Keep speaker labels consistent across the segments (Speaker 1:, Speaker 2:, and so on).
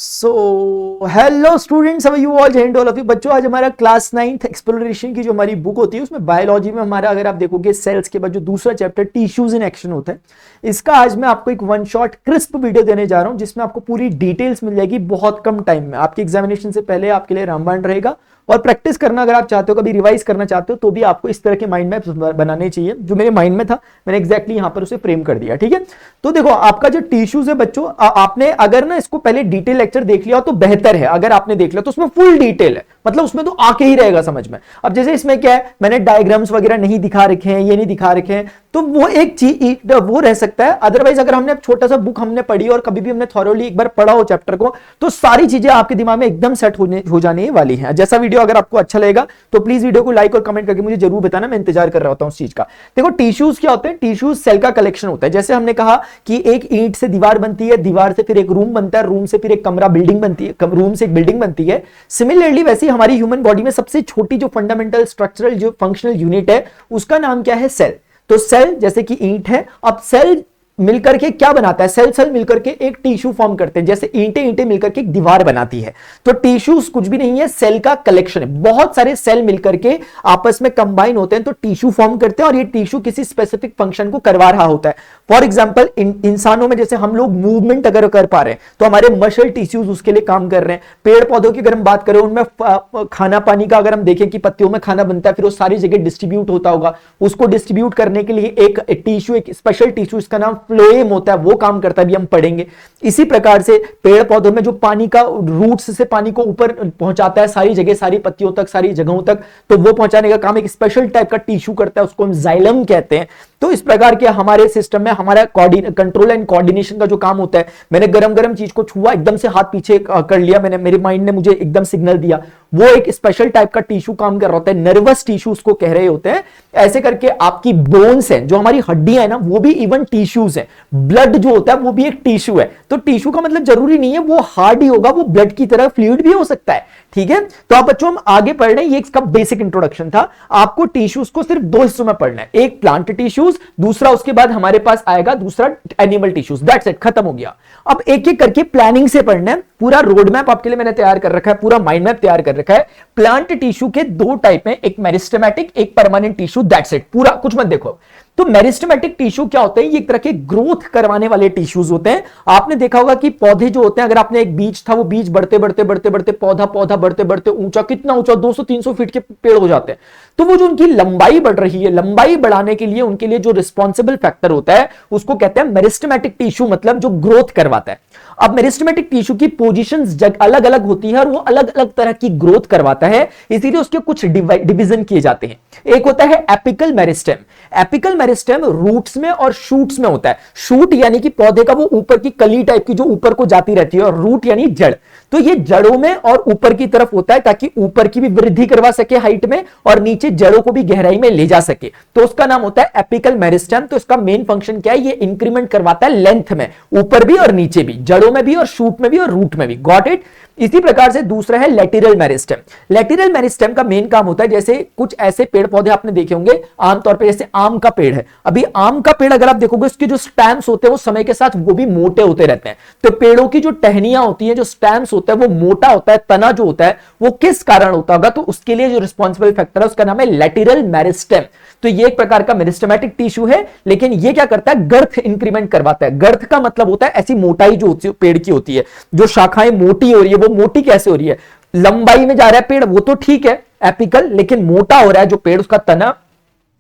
Speaker 1: Hello students, how are you all, जय all of you. बच्चों, आज हमारा क्लास 9th एक्सप्लोरेशन की जो हमारी बुक होती है उसमें बायोलॉजी में हमारा, अगर आप देखोगे सेल्स के बाद जो दूसरा चैप्टर टिश्यूज इन एक्शन होता है, इसका आज मैं आपको एक वन शॉट क्रिस्प वीडियो देने जा रहा हूं जिसमें आपको पूरी डिटेल्स मिल जाएगी बहुत कम टाइम में। आपके एग्जामिनेशन से पहले आपके लिए रामबाण रहेगा और प्रैक्टिस करना अगर आप चाहते हो, कभी रिवाइज करना चाहते हो तो भी आपको इस तरह के माइंड मैप्स बनाने चाहिए। जो मेरे माइंड में था मैंने एग्जैक्टली यहां पर उसे फ्रेम कर दिया। ठीक है, तो देखो आपका जो टिश्यूज है बच्चों, आपने अगर ना इसको पहले डिटेल लेक्चर देख लिया तो बेहतर है। अगर आपने देख लिया तो उसमें फुल डिटेल है, मतलब उसमें तो आके ही रहेगा समझ में। अब जैसे इसमें क्या है, मैंने डायग्राम्स वगैरह नहीं दिखा रखे हैं, ये नहीं दिखा रखे हैं, तो वो एक चीज वो रह सकता है। अदरवाइज अगर हमने छोटा सा बुक हमने पढ़ी और कभी भी हमने थॉरोली एक बार पढ़ा हो चैप्टर को, तो सारी चीजें आपके दिमाग में एकदम सेट हो जाने वाली हैं। जैसा वीडियो अगर आपको अच्छा लगेगा तो प्लीज वीडियो को लाइक और कमेंट करके मुझे जरूर बताना, मैं इंतजार कर रहा होता हूं उस चीज का। देखो टिश्यूज क्या होते हैं, टिश्यूज सेल का कलेक्शन होता है। जैसे हमने कहा कि एक ईंट से दीवार बनती है, दीवार से फिर एक रूम बनता है, रूम से फिर एक कमरा बिल्डिंग बनती है, रूम से एक बिल्डिंग बनती है। सिमिलरली वैसे हमारी ह्यूमन बॉडी में सबसे छोटी जो फंडामेंटल स्ट्रक्चरल जो फंक्शनल यूनिट है उसका नाम क्या है, सेल। तो सेल जैसे कि ईंट है, अब सेल मिलकर के क्या बनाता है, सेल सेल मिलकर के एक टिश्यू फॉर्म करते हैं। जैसे ईंटें ईंटें मिलकर के एक दीवार बनाती है, तो टिश्यूज कुछ भी नहीं है, सेल का कलेक्शन है। बहुत सारे सेल मिलकर के आपस में कंबाइन होते हैं तो टिश्यू फॉर्म करते हैं और ये टिश्यू किसी स्पेसिफिक फंक्शन को करवा रहा होता है। फॉर एग्जाम्पल इंसानों में जैसे हम लोग मूवमेंट अगर कर पा रहे हैं तो हमारे मसल टिश्यूज उसके लिए काम कर रहे हैं। पेड़ पौधों की अगर हम बात करें, उनमें खाना पानी का अगर हम देखें कि पत्तियों में खाना बनता है, फिर वो सारी जगह डिस्ट्रीब्यूट होता होगा, उसको डिस्ट्रीब्यूट करने के लिए एक टिश्यू, एक स्पेशल टिश्यू, इसका नाम फ्लोएम होता है, वो काम करता है, भी हम पढ़ेंगे। इसी प्रकार से पेड़ पौधों में जो पानी का रूट्स से पानी को ऊपर पहुंचाता है सारी जगह, सारी पत्तियों तक, सारी जगहों तक, तो वो पहुंचाने का काम एक स्पेशल टाइप का टिश्यू करता है, उसको हम जाइलम कहते हैं। तो इस प्रकार के हमारे सिस्टम में हमारा कंट्रोल एंड कोऑर्डिनेशन का जो काम होता है, मैंने गरम गरम चीज को छुआ, एकदम से हाथ पीछे कर लिया, मैंने, मेरे माइंड ने मुझे एकदम सिग्नल दिया, वो एक स्पेशल टाइप का टिश्यू काम कर रहा होता है, नर्वस टिश्यू उसको कह रहे होते हैं। ऐसे करके आपकी बोन्स है, जो हमारी हड्डियां है ना, वो भी इवन टिश्यूज है। ब्लड जो होता है वो भी एक टिश्यू है। तो टिश्यू का मतलब जरूरी नहीं है वो हार्ड ही होगा, वो ब्लड की तरह फ्लूइड भी हो सकता है। ठीक है, तो आप बच्चों हम आगे पढ़ रहे हैं, ये इसका बेसिक इंट्रोडक्शन था। आपको टिश्यूज को सिर्फ दो हिस्सों में पढ़ना है, एक प्लांट टिश्यूज, दूसरा उसके बाद हमारे पास आएगा दूसरा एनिमल टिश्यूज। दैट्स इट, खत्म हो गया। अब एक एक करके प्लानिंग से पढ़ना है। पूरा रोड मैप आपके लिए मैंने तैयार कर रखा है, पूरा माइंड मैप तैयार कर रखा है। प्लांट टिश्यू के दो टाइप हैं, एक मेरिस्टेमेटिक, एक परमानेंट टिश्यू। दैट्स इट, पूरा कुछ मत देखो। तो मेरिस्टेमेटिक टिश्यू क्या होते हैं, ये एक तरह के ग्रोथ करवाने वाले टिश्यूज होते हैं। आपने देखा होगा कि पौधे जो होते हैं, अगर आपने एक बीज था, वो बीज बढ़ते बढ़ते बढ़ते बढ़ते पौधा पौधा बढ़ते बढ़ते ऊंचा, कितना ऊंचा, 200-300 फीट के पेड़ हो जाते हैं। तो वो जो उनकी लंबाई बढ़ रही है, लंबाई बढ़ाने के लिए उनके लिए जो रिस्पॉन्सिबल फैक्टर होता है उसको कहते हैं मेरिस्टेमेटिक टिश्यू, मतलब जो ग्रोथ करवाता है। अब मेरिस्टेमेटिक टिश्यू की पोजीशंस अलग अलग होती है और वो अलग अलग तरह की ग्रोथ करवाता है, इसीलिए उसके कुछ डिवीजन किए जाते हैं। एक होता है apical meristem. Apical meristem roots में और शूट्स में होता है। शूट यानी कि पौधे का वो ऊपर की कली टाइप की जो ऊपर को जाती रहती है, और रूट यानी जड़। तो ये जड़ों में और ऊपर की तरफ होता है ताकि ऊपर की भी वृद्धि करवा सके हाइट में और नीचे जड़ों को भी गहराई में ले जा सके, तो उसका नाम होता है एपिकल मेरिस्टेम। तो इसका मेन फंक्शन क्या है, ये इंक्रीमेंट करवाता है लेंथ में, ऊपर भी और नीचे भी, जड़ों में भी और शूट में भी और रूट में भी। Got it. इसी प्रकार से दूसरा है लेटरल मेरिस्टेम। लेटरल मेरिस्टेम का मेन काम होता है, जैसे कुछ ऐसे पेड़ पौधे आपने देखे होंगे आमतौर पे, जैसे आम का पेड़ है। अभी आम का पेड़ अगर आप देखोगे, उसके जो स्टैम्स होते हैं वो समय के साथ वो भी मोटे होते रहते हैं। तो पेड़ों की जो टहनियां होती हैं, जो स्टैम्स होता है वो मोटा होता है, तना जो होता है वो किस कारण होता होगा, तो उसके लिए जो रिस्पॉन्सिबल फैक्टर है उसका नाम है लेटरल मेरिस्टेम। तो ये एक प्रकार का मेरिस्टेमेटिक टिश्यू है, लेकिन ये क्या करता है, गर्थ इंक्रीमेंट करवाता है। गर्थ का मतलब होता है ऐसी मोटाई जो पेड़ की होती है, जो शाखाएं मोटी हो रही है, वो मोटी कैसे हो रही है, लंबाई में जा रहा है पेड़, वो तो ठीक है एपिकल, लेकिन मोटा हो रहा है जो पेड़, उसका तना,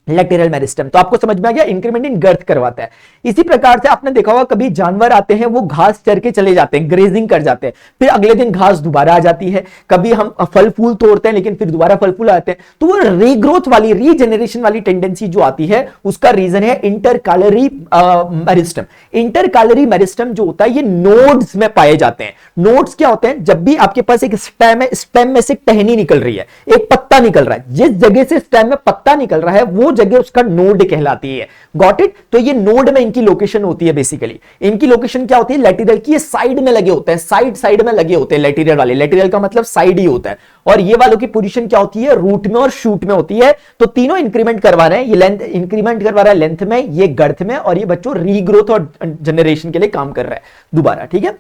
Speaker 1: लेटरल मेरिस्टेम। तो आपको समझ में आ गया, इंक्रीमेंट इन गर्थ करवाता है। इसी प्रकार से आपने देखा होगा कभी जानवर आते हैं, वो घास चर के चले जाते हैं, ग्रेजिंग कर जाते हैं, फिर अगले दिन घास दोबारा आ जाती है। कभी हम फल फूल तोड़ते हैं लेकिन फिर दोबारा फल फूल आते हैं। तो वो रीग्रोथ वाली, रीजनरेशन वाली टेंडेंसी जो आती है, उसका रीजन है इंटरकालरी मेरिस्टेम। इंटरकालरी मेरिस्टेम जो होता है ये नोड्स में पाए जाते हैं। नोड्स क्या होते हैं, जब भी आपके पास एक स्टेम है, स्टेम में से टहनी निकल रही है, एक पत्ता निकल रहा है, जिस जगह से स्टेम में पत्ता निकल रहा है वो जगह उसका नोड कहलाती है। Got it. तो ये नोड में इनकी लोकेशन होती है। बेसिकली इनकी लोकेशन क्या होती है, लेटरल की, ये साइड में लगे होते हैं, साइड साइड में लगे होते हैं लेटरल वाले। लेटरल का मतलब साइड ही होता है, और ये वालों की पोजीशन क्या होती है, रूट में और शूट में होती है। तो तीनों इंक्रीमेंट करवा रहे हैं, ये लेंथ इंक्रीमेंट करवा रहा है लेंथ में, ये गर्थ में, और ये बच्चों रीग्रोथ और जनरेशन के लिए काम कर रहा है दोबारा। ठीक है,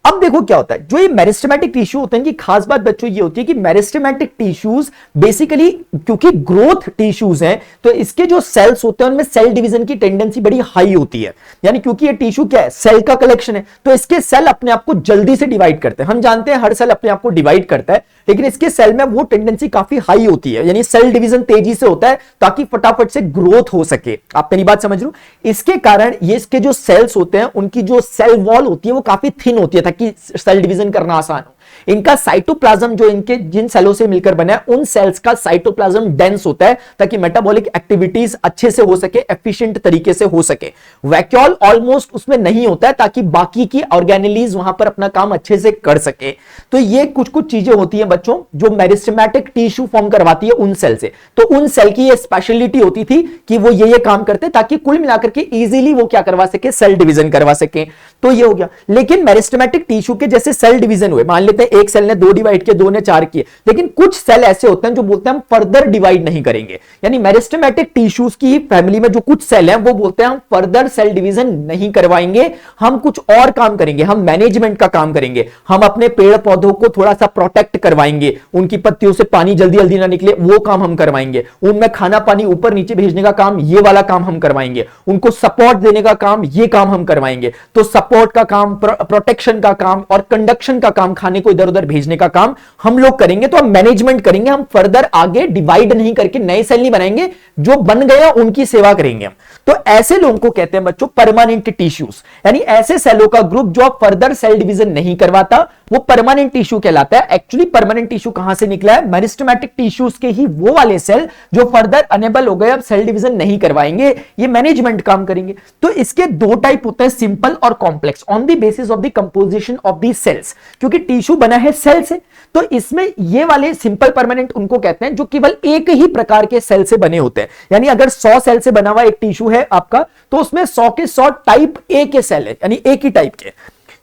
Speaker 1: अब देखो क्या होता है, जो ये मेरिस्टेमेटिक टिश्यू होते हैं, कि खास बात बच्चों ये होती है कि मेरिस्टेमेटिक टिश्यूज बेसिकली क्योंकि ग्रोथ टिश्यूज हैं, तो इसके जो सेल्स होते हैं उनमें सेल डिवीजन की टेंडेंसी बड़ी हाई होती है। यानी क्योंकि ये टिश्यू क्या है, सेल का कलेक्शन है, तो इसके सेल अपने आप को जल्दी से डिवाइड करते हैं। हम जानते हैं हर सेल अपने आप को डिवाइड करता है, लेकिन इसके सेल में वो टेंडेंसी काफी हाई होती है, यानी सेल डिवीजन तेजी से होता है ताकि फटाफट से ग्रोथ हो सके। आप मेरी बात समझ रहे हो? इसके कारण ये इसके जो सेल्स होते हैं उनकी जो सेल वॉल होती है वो काफी थिन होती है ताकि सेल डिवीजन करना आसान हो। इनका साइटोप्लाज्म जो इनके जिन सेलों से मिलकर बना है उन सेल्स का साइटोप्लाज्म डेंस होता है ताकि मेटाबॉलिक एक्टिविटीज अच्छे से हो सके, एफिशिएंट तरीके से हो सके। वैक्यूल ऑलमोस्ट उसमें नहीं होता है ताकि बाकी की ऑर्गेनेलीज वहां पर अपना काम अच्छे से कर सके। तो ये कुछ कुछ चीजें होती हैं बच्चों जो मेरिस्टेमेटिक टिश्यू फॉर्म करवाती है उन सेल से। तो उन सेल की ये स्पेशलिटी होती थी कि वो ये काम करते ताकि कुल मिलाकर के इजीली वो क्या करवा सके, सेल डिवीजन करवा सके। तो ये हो गया। लेकिन मेरिस्टेमेटिक टिश्यू के जैसे सेल डिवीजन हुए, मान लेते हैं एक सेल ने 2 डिवाइड किए, 2 ने 4 किए, लेकिन कुछ सेल ऐसे होते हैं जो बोलते हैं हम फर्दर डिवाइड नहीं करेंगे। यानी मेरिस्टेमेटिक टिश्यूज की फैमिली में जो कुछ सेल हैं वो बोलते हैं हम फर्दर सेल डिवीजन नहीं करवाएंगे, हम कुछ और काम करेंगे, हम मैनेजमेंट का काम करेंगे, हम अपने पेड़ पौधों को थोड़ा सा प्रोटेक्ट करवाएंगे, उनकी पत्तियों से पानी जल्दी जल्दी ना निकले वो काम हम करवाएंगे, उनमें खाना पानी ऊपर नीचे भेजने का काम ये वाला काम हम करवाएंगे, उनको सपोर्ट देने का काम ये काम हम करवाएंगे। तो सपोर्ट का काम, प्रोटेक्शन का काम और कंडक्शन का काम, खाने को इधर उधर भेजने का काम हम लोग करेंगे। तो हम मैनेजमेंट करेंगे, हम फर्दर आगे डिवाइड नहीं करके नए सेल नहीं बनाएंगे, जो बन गया उनकी सेवा करेंगे हम। तो ऐसे लोगों को कहते हैं बच्चों परमानेंट टिश्यूज, यानी ऐसे सेलों का ग्रुप जो फर्दर सेल डिवीजन नहीं करवाता वो परमानेंट टिश्यू कहलाता है। एक्चुअली परमानेंट टिश्यू कहां से निकला है, मेरिस्टेमेटिक टिश्यूज के ही वो वाले सेल जो फर्दर अनेबल हो गए, अब सेल डिवीजन नहीं करवाएंगे, ये मैनेजमेंट काम करेंगे। तो इसके 2 टाइप होते हैं, सिंपल और complex, on the basis of the composition of the cells. क्योंकि टिश्यू बना है सेल से, तो इसमें ये वाले सिंपल परमानेंट उनको कहते हैं जो केवल एक ही प्रकार के सेल से बने होते हैं। यानी अगर 100 सेल से बना हुआ एक टिश्यू है आपका, तो उसमें 100 के 100 टाइप ए के सेल है, यानी एक ही टाइप के।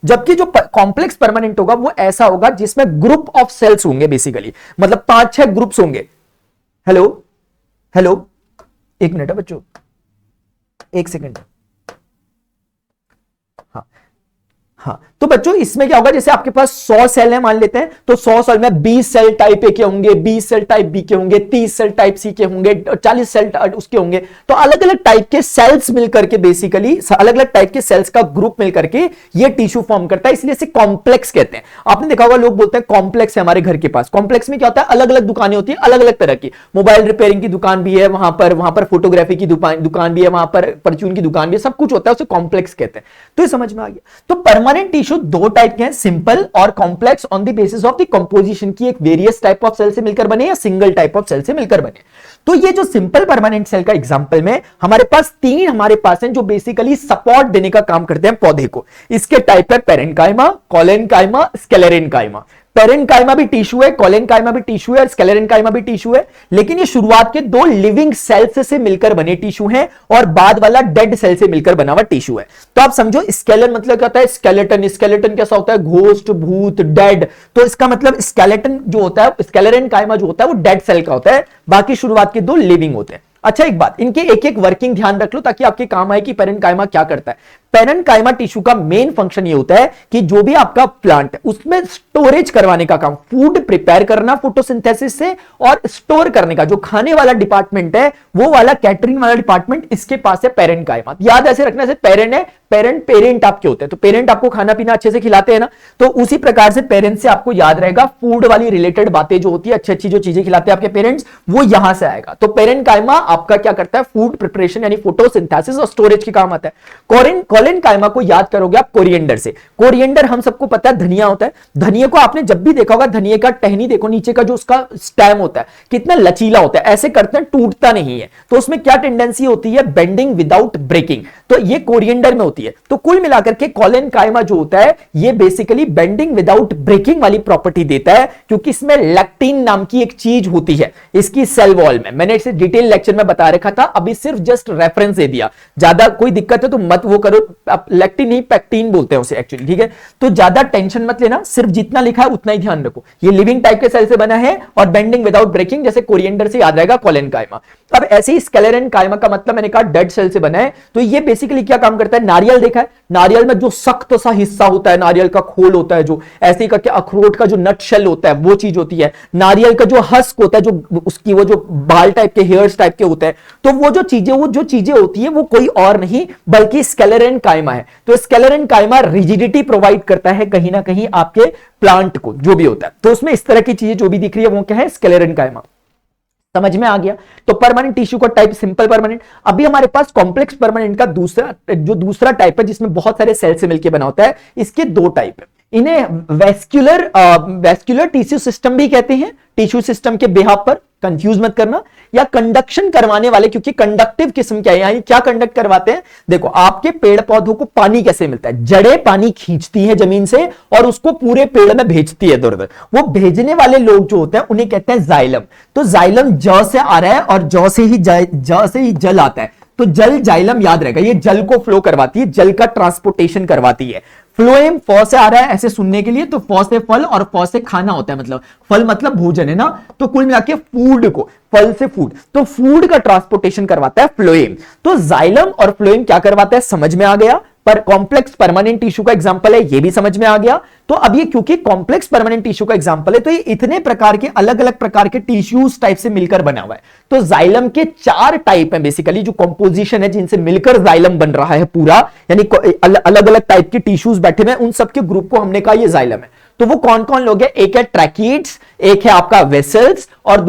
Speaker 1: जबकि जो कॉम्प्लेक्स परमानेंट होगा वो ऐसा होगा जिसमें ग्रुप ऑफ सेल्स होंगे, बेसिकली मतलब 5-6 ग्रुप्स होंगे। हेलो हेलो, 1 मिनट है बच्चों, 1 सेकंड। हाँ, तो बच्चों इसमें क्या होगा, जैसे आपके पास 100 सेल है मान लेते हैं, तो 100 सेल में 20 सेल टाइप ए के होंगे, 20 सेल टाइप बी के होंगे, 30 सेल टाइप सी के होंगे, 40 सेल उसके होंगे। तो अलग अलग टाइप के सेल्स मिलकर के, बेसिकली अलग अलग टाइप के सेल्स का ग्रुप मिलकर के ये टिश्यू फॉर्म करता है, इसलिए इसे कॉम्प्लेक्स कहते हैं। आपने देखा होगा लोग बोलते हैं कॉम्प्लेक्स है हमारे घर के पास। कॉम्प्लेक्स में क्या होता है, अलग अलग दुकानें होती है, अलग अलग तरह की, मोबाइल रिपेयरिंग की दुकान भी है वहां पर फोटोग्राफी की दुकान भी है, वहां पर परचून की दुकान भी है, सब कुछ होता है, उसे कॉम्प्लेक्स कहते हैं। तो ये समझ में आ गया। तो परमानेंट टिश्यू 2 टाइप के हैं, सिंपल और complex, on the basis of the composition की, एक वेरियस टाइप ऑफ सेल से मिलकर बने या सिंगल टाइप ऑफ सेल से मिलकर बने। तो ये जो सिंपल परमानेंट सेल का एग्जांपल में हमारे पास 3 हमारे पास हैं जो बेसिकली सपोर्ट देने का काम करते हैं पौधे को। इसके टाइप है पेरेन्काइमा, कोलेनकाइमा, स्क्लेरेनकाइमा। पेरेन्काइमा भी टिश्यू है, कोलेनकाइमा भी टिश्यू है और स्क्लेरेनकाइमा भी टिश्यू है, लेकिन ये शुरुआत के 2 लिविंग सेल्स से मिलकर बने टिश्यू हैं और बाद वाला डेड सेल से मिलकर बना हुआ टिश्यू है। तो आप समझो स्केलेटन मतलब क्या होता है, स्केलेटन। स्केलेटन कैसा होता है, घोस्ट, भूत, डेड। तो इसका मतलब स्केलेटन जो होता है, स्क्लेरेनकाइमा जो होता है वो डेड सेल का होता है, बाकी शुरुआत के 2 लिविंग होते हैं। अच्छा, एक बात, इनके एक एक वर्किंग ध्यान रख लो ताकि आपके काम आए कि पेरेन्काइमा क्या करता है। पेरेन्काइमा टिश्यू का मेन फंक्शन ये होता है कि जो भी आपका प्लांट है उसमें स्टोरेज करवाने का काम, फूड प्रिपेयर करना फोटोसिंथेसिस से और स्टोर करने का जो खाने वाला डिपार्टमेंट है वो वाला कैटरिंग वाला डिपार्टमेंट इसके पास है पेरेन्काइमा। याद ऐसे रखना, से पेरेंट है, पेरेंट आपके होते हैं, तो पेरेंट आपको खाना पीना अच्छे से खिलाते हैं ना, तो उसी प्रकार से पेरेंट से आपको याद रहेगा फूड वाली रिलेटेड बातें जो होती है, अच्छी अच्छी जो चीजें खिलाते हैं आपके पेरेंट्स, वो यहां से आएगा। तो पेरेन्काइमा आपका क्या करता है, फूड प्रिपरेशन यानी फोटोसिंथेसिस और स्टोरेज के काम आता है। कोलेनकाइमा को याद करोगे आप कोरिएंडर से। कोरिएंडर हम सबको पता है धनिया होता है। धनिया को आपने जब भी देखा होगा, धनिया का टहनी देखो, नीचे का जो उसका स्टेम होता है कितना लचीला होता है, ऐसे करते हैं टूटता नहीं है। तो उसमें क्या टेंडेंसी होती है, बेंडिंग विदाउट ब्रेकिंग, तो ये कोरिएंडर में होती है। तो कुल मिलाकर के कोलेनकाइमा जो होता है ये बेसिकली बेंडिंग विदाउट ब्रेकिंग वाली प्रॉपर्टी देता है, क्योंकि इसमें लैक्टिन नाम की एक चीज होती है इसकी सेल वॉल में। मैंने इसे डिटेल लेक्चर में बता रखा था, अभी सिर्फ जस्ट रेफरेंस दे दिया। ज्यादा कोई दिक्कत है तो मत वो करो, लैक्टिन नहीं पैक्टिन बोलते हैं उसे एक्चुअली, ठीक है। तो ज्यादा टेंशन मत लेना, सिर्फ जितना लिखा है उतना ही ध्यान रखो। ये लिविंग टाइप के सेल से बना है और बेंडिंग विदाउट ब्रेकिंग, जैसे कोरिएंडर से याद रहेगा कोलेनकाइमा। अब ऐसे ही स्केलेरन कायमा का मतलब मैंने कहा डेड सेल से बना है। तो ये बेसिकली क्या काम करता है, नारियल देखा है, नारियल में जो सख्त सा हिस्सा होता है, नारियल का खोल होता है, जो ऐसे ही करके अखरोट का जो नट शेल होता है वो चीज होती है, नारियल का जो हस्क होता है, जो उसकी वो जो बाल टाइप के हेयर्स टाइप के होते हैं, तो वो जो चीजें होती है वो कोई और नहीं बल्कि स्केलेरन कायमा है। तो स्केलेरन कायमा रिजिडिटी प्रोवाइड करता है कहीं ना कहीं आपके प्लांट को, जो भी होता है। तो उसमें इस तरह की चीजें जो भी दिख रही है वो क्या है, स्केलेरन कायमा। समझ में आ गया। तो परमानेंट टिश्यू का टाइप सिंपल परमानेंट। अभी हमारे पास कॉम्प्लेक्स परमानेंट का दूसरा टाइप है जिसमें बहुत सारे सेल से मिलकर बना होता है। इसके दो टाइप है, इन्हें वेस्क्युलर टिश्यू सिस्टम भी कहते हैं, टिश्यू सिस्टम के बिहाफ पर, कंफ्यूज मत करना, या कंडक्शन करवाने वाले, क्योंकि कंडक्टिव किस्म क्या है, यानी क्या कंडक्ट करवाते हैं। देखो आपके पेड़ पौधों को पानी कैसे मिलता है, जड़ें पानी खींचती हैं जमीन से और उसको पूरे पेड़ में भेजती है इधर उधर। वो भेजने वाले लोग जो होते हैं उन्हें कहते हैं जाइलम। तो जाइलम ज से आ रहा है और ज से ही जल आता है, तो जल जाइलम याद रहेगा, ये जल को फ्लो करवाती है, जल का ट्रांसपोर्टेशन करवाती है। फ्लोएम फ से आ रहा है ऐसे सुनने के लिए, तो फ से फल और फ से खाना होता है, मतलब फल मतलब भोजन है ना, तो कुल मिला के फूड को, फल से फूड, तो फूड का ट्रांसपोर्टेशन करवाता है फ्लोएम। तो जाइलम और फ्लोएम क्या करवाता है, समझ में आ गया। पर कॉम्प्लेक्स परमानेंट टिश्यू का एग्जांपल है, ये भी समझ में आ गया। तो अब ये क्योंकि कॉम्प्लेक्स परमानेंट टिश्यू का एग्जांपल है, तो ये इतने प्रकार के अलग अलग प्रकार के टिश्यूज टाइप से मिलकर बना हुआ है। तो जाइलम के 4 टाइप हैं बेसिकली, जो कंपोजिशन है जिनसे मिलकर जाइलम बन रहा है पूरा, यानी अलग अलग टाइप के टिश्यूज बैठे हुए हैं, उन सबके ग्रुप को हमने कहा ये जाइलम है। तो वो कौन कौन लोग हैं, एक है ट्रैकीड्स, एक है आपका वेसल्स, और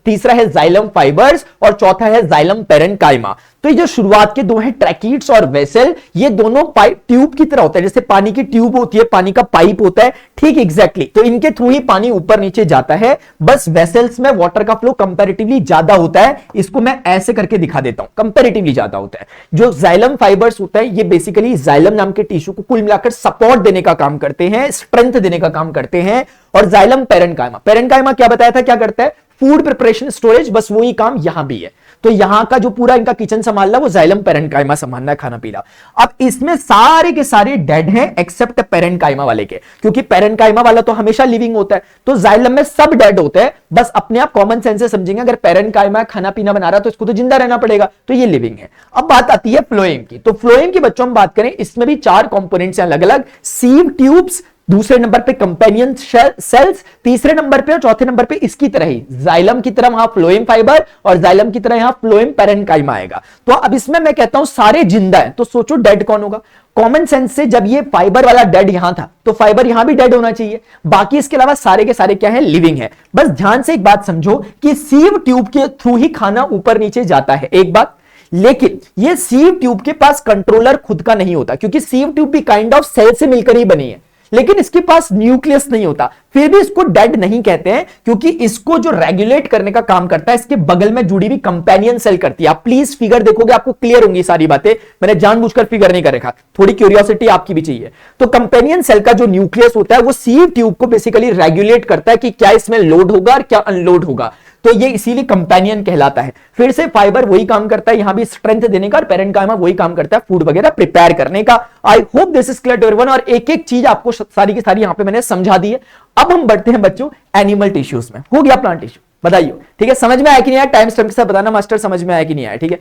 Speaker 1: तीसरा है जाइलम फाइबर्स, और चौथा है जाइलम पेरेन्काइमा। तो ये जो शुरुआत के दो हैं ट्रैकीड्स और वेसल, ये दोनों पाइप ट्यूब की तरह होता है, जैसे पानी की ट्यूब होती है, पानी का पाइप होता है, ठीक एग्जैक्टली। तो इनके थ्रू ही पानी ऊपर नीचे जाता है, बस वेसल्स में वाटर का फ्लो कंपैरेटिवली ज्यादा होता है। इसको मैं ऐसे करके दिखा देता हूं, कंपैरेटिवली ज्यादा होता है। जो जाइलम फाइबर्स होता है ये बेसिकली जाइलम नाम के टिश्यू को कुल मिलाकर सपोर्ट देने का काम करते हैं, स्ट्रेंथ देने का काम करते हैं। और जाइलम पेरेन्काइमा क्या बताया था, क्या करता है, फूड प्रिपरेशन स्टोरेज, बस वही काम यहां भी है। तो यहां का जो पूरा इनका किचन संभालना वो जाइलम पेरेन्काइमा संभालना है, खाना पीना। अब इसमें सारे के सारे डेड हैं एक्सेप्ट पेरेन्काइमा वाले के, क्योंकि पेरेन्काइमा वाला तो हमेशा लिविंग होता है, तो जाइलम में सब डेड होते हैं। बस अपने आप कॉमन सेंस से समझेंगे, अगर पेरेन्काइमा खाना पीना बना रहा है तो इसको तो जिंदा रहना पड़ेगा, तो ये लिविंग है। अब बात आती है फ्लोएम की। तो फ्लोएम की बच्चों हम बात करें, इसमें भी 4 कंपोनेंट्स हैं अलग अलग, सीव ट्यूब्स, दूसरे नंबर पे कंपेनियन सेल्स, तीसरे नंबर पे और चौथे नंबर पे इसकी तरह ही जाइलम की तरह वहां फ्लोएम फाइबर और जाइलम की तरह यहां फ्लोएम पेरेन्काइमा आएगा। तो अब इसमें मैं कहता हूं सारे जिंदा हैं, तो सोचो डेड कौन होगा। कॉमन सेंस से जब ये फाइबर वाला डेड यहां था तो फाइबर यहां भी डेड होना चाहिए, बाकी इसके अलावा सारे के सारे क्या है, लिविंग है। बस ध्यान से एक बात समझो कि सीव ट्यूब के थ्रू ही खाना ऊपर नीचे जाता है, एक बात। लेकिन ये सीव ट्यूब के पास कंट्रोलर खुद का नहीं होता, क्योंकि सीव ट्यूब भी काइंड ऑफ सेल से मिलकर ही बनी है, लेकिन इसके पास न्यूक्लियस नहीं होता। फिर भी इसको डेड नहीं कहते हैं, क्योंकि इसको जो रेगुलेट करने का काम करता है इसके बगल में जुड़ी हुई कंपेनियन सेल करती है। आप प्लीज फिगर देखोगे आपको क्लियर होंगी सारी बातें, मैंने जानबूझकर फिगर नहीं कर रखा, थोड़ी क्यूरियोसिटी आपकी भी चाहिए। तो कंपेनियन सेल का जो न्यूक्लियस होता है वो सीव ट्यूब को बेसिकली रेगुलेट करता है कि क्या इसमें लोड होगा और क्या अनलोड होगा, तो ये इसीलिए कंपेनियन कहलाता है। फिर से फाइबर वही काम करता है यहां भी स्ट्रेंथ देने का, और पेरेन्काइमा वही काम करता है फूड वगैरह प्रिपेयर करने का। I hope this is clear to everyone, और एक एक चीज आपको सारी की सारी यहां पे मैंने समझा दी है। अब हम बढ़ते हैं बच्चों एनिमल टिश्यूज में। हो गया प्लांट टिश्यू, बताइए ठीक है, समझ में आया कि नहीं आया, टाइम स्टैम्प के साथ बताना मास्टर समझ में आया कि नहीं आया, ठीक है।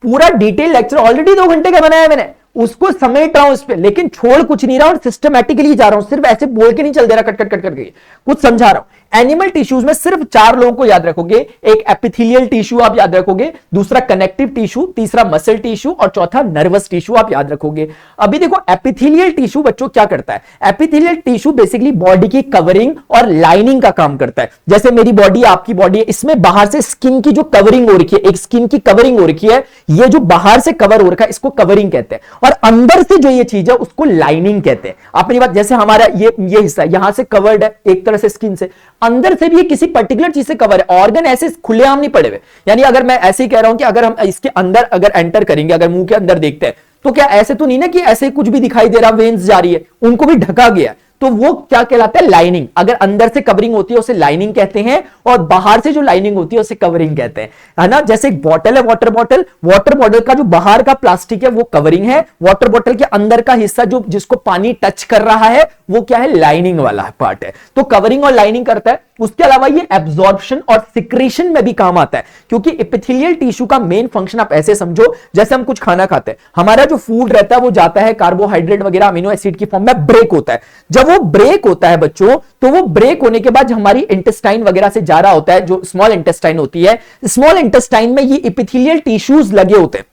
Speaker 1: पूरा डिटेल लेक्चर ऑलरेडी 2 घंटे का बनाया मैंने, उसको समेट रहा हूं इस पे, लेकिन छोड़ कुछ नहीं रहा और सिस्टमैटिकली जा रहा हूं, सिर्फ ऐसे बोल के नहीं चल दे रहा कट कट कट करके, कुछ समझा रहा हूं। एनिमल टिश्यूज में सिर्फ 4 लोगों को याद रखोगे, एक एपिथेलियल टिश्यू आप याद रखोगे, दूसरा कनेक्टिव टिश्यू, तीसरा मसल टिश्यू और चौथा नर्वस टिश्यू आप याद रखोगे। अभी देखो एपिथेलियल टिश्यू बच्चों क्या करता है, एपिथेलियल टिश्यू बेसिकली बॉडी की कवरिंग और लाइनिंग का काम करता है। जैसे मेरी बॉडी आपकी बॉडी है, इसमें बाहर से स्किन की जो कवरिंग हो रखी है, एक स्किन की कवरिंग हो रखी है, ये जो बाहर से कवर हो रखा है इसको कवरिंग कहते हैं, और अंदर से जो ये चीज है उसको लाइनिंग कहते हैं। अपनी बात, जैसे हमारा ये हिस्सा यहां से कवर्ड है एक तरह से स्किन से, अंदर से भी ये किसी पर्टिकुलर चीज से कवर है, ऑर्गन ऐसे खुलेआम नहीं पड़े हुए। यानी अगर मैं ऐसे ही कह रहा हूं कि अगर हम इसके अंदर अगर एंटर करेंगे, अगर मुंह के अंदर देखते हैं, तो क्या ऐसे तो नहीं ना कि ऐसे कुछ भी दिखाई दे रहा, वेन्स जा रही है, उनको भी ढका गया, तो वो क्या कहलाता है, लाइनिंग। अगर अंदर से कवरिंग होती है उसे लाइनिंग कहते हैं, और बाहर से जो लाइनिंग होती है उसे कवरिंग कहते हैं, है ना। जैसे एक बॉटल है, वाटर बॉटल का जो बाहर का प्लास्टिक है वो कवरिंग है, वाटर बॉटल के अंदर का हिस्सा जो जिसको पानी टच कर रहा है वो क्या है, लाइनिंग वाला पार्ट है। तो कवरिंग और लाइनिंग करता है। उसके अलावा ये एब्जॉर्प्शन और सिक्रेशन में भी काम आता है, क्योंकि एपिथेलियल टिश्यू का मेन फंक्शन आप ऐसे समझो, जैसे हम कुछ खाना खाते हैं, हमारा जो फूड रहता है वो जाता है कार्बोहाइड्रेट वगैरह अमीनो एसिड की फॉर्म में, ब्रेक होता है। जब वो ब्रेक होता है बच्चों, तो वो ब्रेक होने के बाद हमारी इंटेस्टाइन वगैरह से जा रहा होता है, जो स्मॉल इंटेस्टाइन होती है, स्मॉल इंटेस्टाइन में ये एपिथेलियल टिश्यूज लगे होते हैं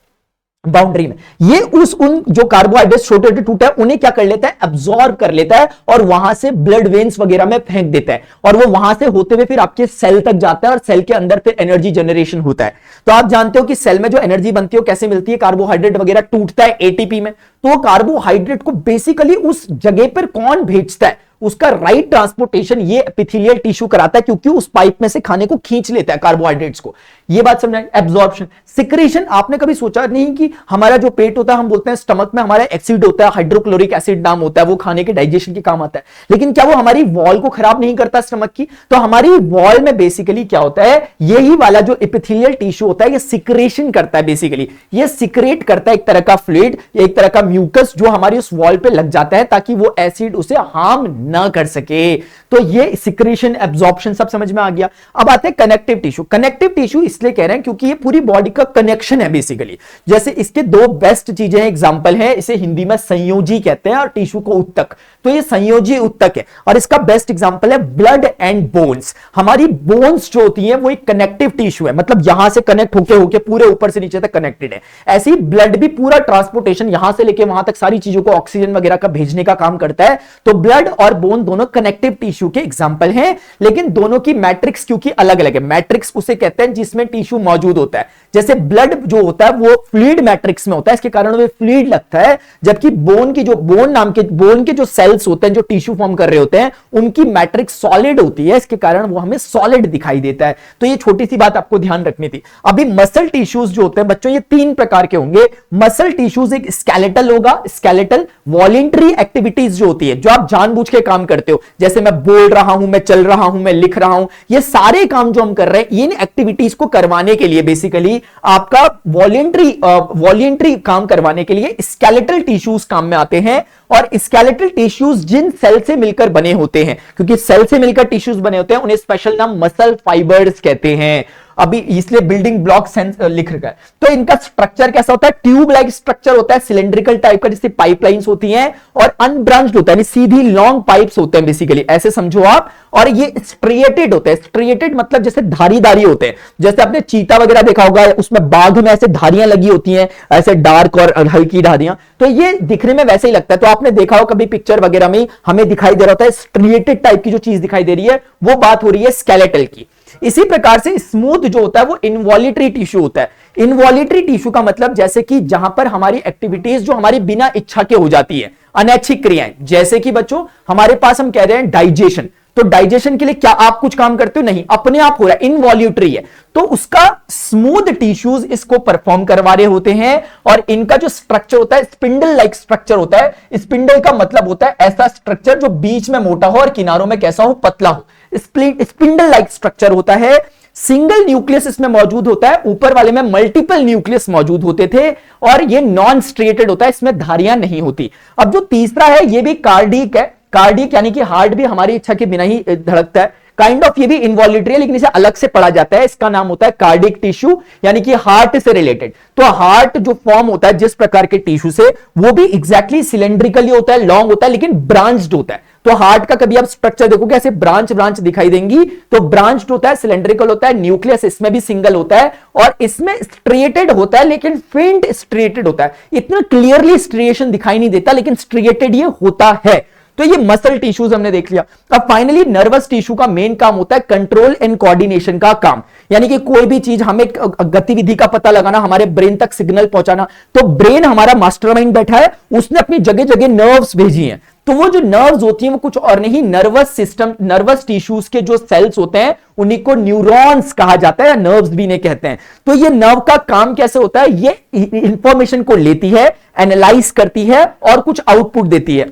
Speaker 1: बाउंड्री में। ये उन जो कार्बोहाइड्रेट छोटे छोटे टूटे हैं उन्हें क्या कर लेता है, अब्सॉर्ब कर लेता है और वहां से ब्लड वेन्स वगैरह में फेंक देता है, और वो वहां से होते हुए फिर आपके सेल तक जाता है, और सेल के अंदर फिर एनर्जी जनरेशन होता है। तो आप जानते हो कि सेल में जो एनर्जी बनती है कैसे मिलती है, कार्बोहाइड्रेट वगैरह टूटता है एटीपी में, तो कार्बोहाइड्रेट को बेसिकली उस जगह पर कौन भेजता है, उसका राइट ट्रांसपोर्टेशन ये एपिथेलियल टिश्यू कराता है, क्योंकि उस पाइप में से खाने को खींच लेता है कार्बोहाइड्रेट्स को। ये बात समझ। एब्जॉर्प्शन, सिक्रेशन, आपने कभी सोचा नहीं कि हमारा जो पेट होता है, हम बोलते हैं स्टमक में हमारा एसिड होता है, हाइड्रोक्लोरिक एसिड नाम होता है, वो खाने के डाइजेशन के काम आता है, लेकिन क्या वो हमारी वॉल को खराब नहीं करता स्टमक की? तो हमारी वॉल में बेसिकली क्या होता है, यही वाला जो एपिथेलियल टिश्यू होता है ये सिक्रेशन करता है, बेसिकली ये सिक्रेट करता है एक तरह का फ्लूइड, एक तरह का म्यूकस जो हमारी उस वॉल पे लग जाता है, ताकि वो एसिड उसे हार्म ना कर सके। तो ये सिक्रेशन, एब्जॉर्प्शन सब समझ में आ गया। अब आते हैं कनेक्टिव टिश्यू। कनेक्टिव टिश्यू इसलिए कह रहे हैं क्योंकि ये पूरी बॉडी का कनेक्शन है बेसिकली। जैसे इसके दो बेस्ट चीजें एग्जांपल है, इसे हिंदी में संयोजी कहते हैं और टिश्यू को उत्तक। तो ये संयोजी उत्तक है, और इसका बेस्ट एग्जांपल है ब्लड एंड बोन्स। हमारी बोन्स जो होती है वो एक कनेक्टिव टिश्यू है, मतलब यहां से कनेक्ट होके होके पूरे ऊपर से नीचे तक कनेक्टेड है। ऐसे ही ब्लड भी पूरा ट्रांसपोर्टेशन यहां से लेके वहां तक सारी चीजों को ऑक्सीजन वगैरह का भेजने का काम करता है। तो ब्लड और बोन दोनों कनेक्टिव टिश्यू के एग्जांपल हैं, लेकिन दोनों की मैट्रिक्स क्योंकि अलग अलग है। मैट्रिक्स उसे कहते हैं जिसमें टिश्यू मौजूद होता है। जैसे ब्लड जो होता है वो फ्लूइड मैट्रिक्स में होता है, इसके कारण वो फ्लूइड लगता है, जबकि बोन की जो बोन के जो सेल्स होते हैं जो टिश्यू फॉर्म कर रहे होते हैं उनकी मैट्रिक्स सॉलिड होती है, इसके कारण वो हमें सॉलिड दिखाई देता है। तो ये छोटी सी बात आपको ध्यान रखनी थी। अभी मसल टिश्यूज जो होते हैं बच्चों ये तीन प्रकार के होंगे। मसल टिश्यूज एक स्केलेटल होगा, स्केलेटल वॉलेंटरी एक्टिविटीज जो होती है, जो आप जानबूझ के काम करते हो, जैसे मैं बोल रहा हूं, मैं चल रहा हूं, मैं लिख रहा हूं, ये सारे काम जो हम कर रहे हैं इन एक्टिविटीज को करवाने के लिए बेसिकली आपका वॉलेंटरी काम करवाने के लिए स्केलेटल टिश्यूज काम में आते हैं। और स्केलेटल टिश्यूज जिन सेल से मिलकर बने होते हैं, क्योंकि सेल से मिलकर टिश्यूज बने होते हैं, उन्हें स्पेशल नाम मसल फाइबर्स कहते हैं। अभी इसलिए बिल्डिंग ब्लॉक सेंस लिख रखा है। तो इनका स्ट्रक्चर कैसा होता है, ट्यूब लाइक स्ट्रक्चर होता है, सिलेंड्रिकल टाइप का, जैसे पाइपलाइंस होती हैं, और अनब्रांच्ड होता है, सीधी लॉन्ग पाइप्स होते हैं बेसिकली, ऐसे समझो आप। और ये स्ट्रिएटेड होते हैं, स्ट्रिएटेड मतलब जैसे धारीदारी होते हैं, जैसे आपने चीता वगैरह देखा होगा, उसमें बाघ में ऐसे धारियां लगी होती हैं, ऐसे डार्क और हल्की धारियां, तो ये दिखने में वैसे ही लगता है। तो आपने देखा हो कभी पिक्चर वगैरह में हमें दिखाई दे रहा होता है स्ट्रिएटेड टाइप की जो चीज दिखाई दे रही है, वो बात हो रही है स्केलेटल की। इसी प्रकार से स्मूथ जो होता है वो इनवॉल्यूटरी टिश्यू होता है। इनवॉल्यूटरी टिश्यू का मतलब जैसे कि जहां पर हमारी एक्टिविटीज जो हमारी बिना इच्छा के हो जाती है, अनैच्छिक क्रियाएं, जैसे कि बच्चों हमारे पास हम कह रहे हैं डाइजेशन, तो डाइजेशन के लिए क्या आप कुछ काम करते हो? नहीं, अपने आप हो रहा है, इनवॉल्यूटरी है। तो उसका स्मूथ टिश्यूज इसको परफॉर्म करवा रहे होते हैं, और इनका जो स्ट्रक्चर होता है स्पिंडल लाइक स्ट्रक्चर होता है। स्पिंडल का मतलब होता है ऐसा स्ट्रक्चर जो बीच में मोटा हो और किनारों में कैसा हो, पतला हो। स्पिंडल लाइक स्ट्रक्चर होता है। सिंगल न्यूक्लियस इसमें मौजूद होता है, ऊपर वाले में मल्टीपल न्यूक्लियस मौजूद होते थे, और ये नॉन स्ट्रिएटेड होता है, इसमें धारियां नहीं होती। अब जो तीसरा है ये भी कार्डिक है। कार्डिक यानी कि हार्ट भी हमारी इच्छा के बिना ही धड़कता है, काइंड ऑफ ये भी इनवॉल्यूटरी है, लेकिन इसे अलग से पढ़ा जाता है। इसका नाम होता है कार्डिक टिश्यू, यानी कि हार्ट से रिलेटेड। तो हार्ट जो फॉर्म होता है जिस प्रकार के टिश्यू से, वो भी एग्जैक्टली सिलेंड्रिकली होता है, लॉन्ग होता है, लेकिन ब्रांच्ड होता है। तो हार्ट का कभी आप स्ट्रक्चर देखोगे ऐसे ब्रांच ब्रांच दिखाई देंगी, तो ब्रांच्ड होता है, सिलेंड्रिकल होता है, न्यूक्लियस इसमें भी सिंगल होता है, और इसमें स्ट्रिएटेड होता है, लेकिन फेंट स्ट्रिएटेड होता है। इतना क्लियरली स्ट्रिएशन दिखाई नहीं देता, लेकिन स्ट्रिएटेड ये होता है। तो ये मसल टिश्यूज हमने देख लिया। अब फाइनली नर्वस टिश्यू का मेन काम होता है कंट्रोल एंड कोऑर्डिनेशन का काम, यानी कि कोई भी चीज हमें गतिविधि का पता लगाना, हमारे ब्रेन तक सिग्नल पहुंचाना। तो ब्रेन हमारा मास्टरमाइंड बैठा है, उसने अपनी जगह जगह नर्व्स भेजी हैं। तो वो जो नर्व्स होती हैं वो कुछ और नहीं, नर्वस सिस्टम, नर्वस टिश्यूज के जो सेल्स होते हैं उन्हीं को न्यूरॉन्स कहा जाता है, या नर्व्स भी इन्हें कहते हैं। तो ये नर्व का काम कैसे होता है, ये इंफॉर्मेशन को लेती है, एनालाइज करती है और कुछ आउटपुट देती है।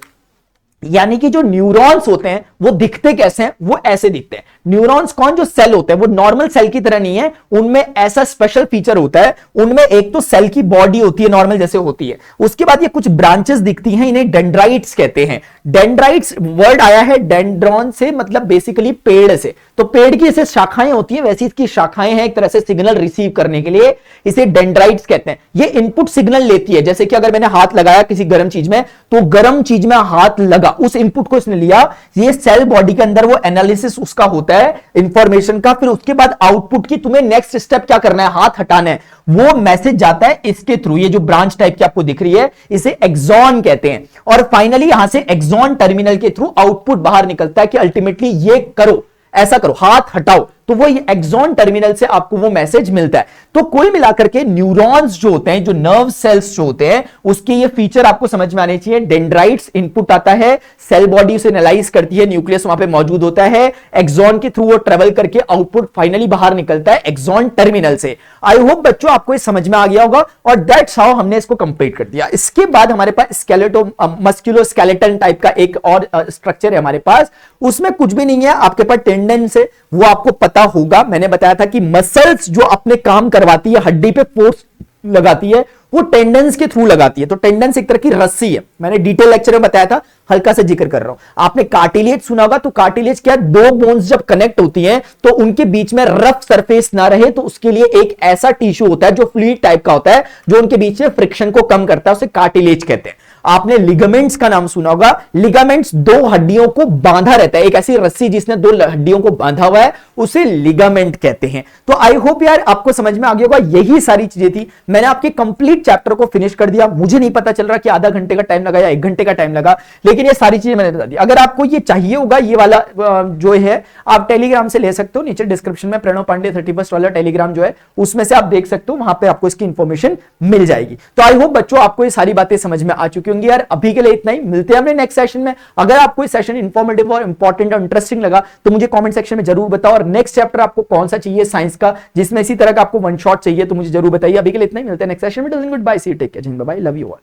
Speaker 1: यानी कि जो न्यूरॉन्स होते हैं वो दिखते कैसे हैं, वो ऐसे दिखते हैं। न्यूरॉन्स कौन, जो सेल होते हैं वो नॉर्मल सेल की तरह नहीं है, उनमें ऐसा स्पेशल फीचर होता है, उनमें एक तो सेल की बॉडी होती है नॉर्मल जैसे होती है, उसके बाद ये कुछ ब्रांचेस दिखती हैं, इन्हें डेंड्राइट्स कहते हैं। डेंड्राइट्स वर्ड आया है डेंड्रॉन से, मतलब बेसिकली पेड़ से। तो पेड़ की जैसे शाखाएं होती हैं वैसी इसकी शाखाएं हैं एक तरह से सिग्नल रिसीव करने के लिए, इसे डेंड्राइट्स कहते हैं। ये इनपुट सिग्नल लेती है, जैसे कि अगर मैंने हाथ लगाया किसी गर्म चीज में, तो गर्म चीज में हाथ लगा, उस इनपुट को इसने लिया, ये सेल बॉडी के अंदर वो एनालिसिस उसका होता है इंफॉर्मेशन का, फिर उसके बाद आउटपुट की तुम्हें नेक्स्ट स्टेप क्या करना है, हाथ हटाना है, वो मैसेज जाता है इसके थ्रू। ये जो ब्रांच टाइप की आपको दिख रही है इसे एक्सॉन कहते हैं। और फाइनली यहां से एक्सॉन टर्मिनल के थ्रू आउटपुट बाहर निकलता है कि अल्टीमेटली ये करो, ऐसा करो, हाथ हटाओ, तो वो ये एक्सॉन टर्मिनल से आपको वो मैसेज मिलता है। तो कुल मिलाकर के न्यूरॉन्स जो होते हैं, जो नर्व सेल्स जो होते हैं, उसके ये फीचर आपको समझ में आने चाहिए। डेंड्राइट्स इनपुट आता है, सेल बॉडी उसे एनालाइज करती है, न्यूक्लियस वहां पे मौजूद होता है, एक्सॉन के थ्रू वो ट्रेवल करके आउटपुट फाइनली बाहर निकलता है एक्सॉन टर्मिनल से। आई होप बच्चों आपको ये समझ में आ गया होगा, और दैट्स हाउ हमने इसको कंप्लीट कर दिया। इसके बाद हमारे पास स्केलेटो मस्कुलोस्केलेटन टाइप का एक और स्ट्रक्चर है हमारे पास, उसमें कुछ भी नहीं है, आपके पास टेंडन से वो आपको पता होगा। मैंने बताया था कि मसल्स जो अपने काम करवाती है, हड्डी पे फोर्स लगाती है, वो टेंडन्स के थ्रू लगाती है। तो टेंडन्स एक तरह की रस्सी है, मैंने डिटेल लेक्चर में बताया था, हल्का से जिक्र कर रहा हूं। आपने कार्टिलेज सुना होगा, तो कार्टिलेज क्या, दो बोन्स जब कनेक्ट होती हैं तो उनके बीच में रफ सरफेस ना रहे, तो उसके लिए एक ऐसा टिश्यू होता है जो फ्लूइड टाइप का होता है, जो उनके बीच में फ्रिक्शन को कम करता है, उसे कार्टिलेज कहते हैं। आपने लिगामेंट्स का नाम सुना होगा, लिगामेंट्स दो हड्डियों को बांधा रहता है, एक ऐसी रस्सी जिसने दो हड्डियों को बांधा हुआ है, उसे लिगामेंट कहते हैं। तो आई होप यार आपको समझ में आ गया होगा, यही सारी चीजें थी। मैंने आपके कंप्लीट चैप्टर को फिनिश कर दिया, मुझे नहीं पता चल रहा कि आधा घंटे का टाइम लगा या 1 घंटे का टाइम लगा, लेकिन ये सारी चीजें मैंने बता दी। अगर आपको ये चाहिए होगा, ये वाला जो है आप टेलीग्राम से ले सकते हो, नीचे डिस्क्रिप्शन में प्रणव पांडे 31 वाला टेलीग्राम जो है उसमें से आप देख सकते हो, वहां पे आपको इसकी इंफॉर्मेशन मिल जाएगी। तो आई होप बच्चों आपको ये सारी बातें समझ में आ चुकी होंगी यार। अभी के लिए इतना ही, मिलते हैं अपने नेक्स्ट सेशन में। अगर आपको ये सेशन इंफॉर्मेटिव और इंपॉर्टेंट और इंटरेस्टिंग लगा तो मुझे कमेंट सेक्शन में जरूर बताओ, और नेक्स्ट चैप्टर आपको कौन सा चाहिए साइंस का, जिसमें इसी तरह का आपको वन शॉट चाहिए तो मुझे जरूर बताइए। अभी के लिए इतना ही, मिलते हैं नेक्स्ट सेशन में। Good bye, see you, take care, bye, love you all.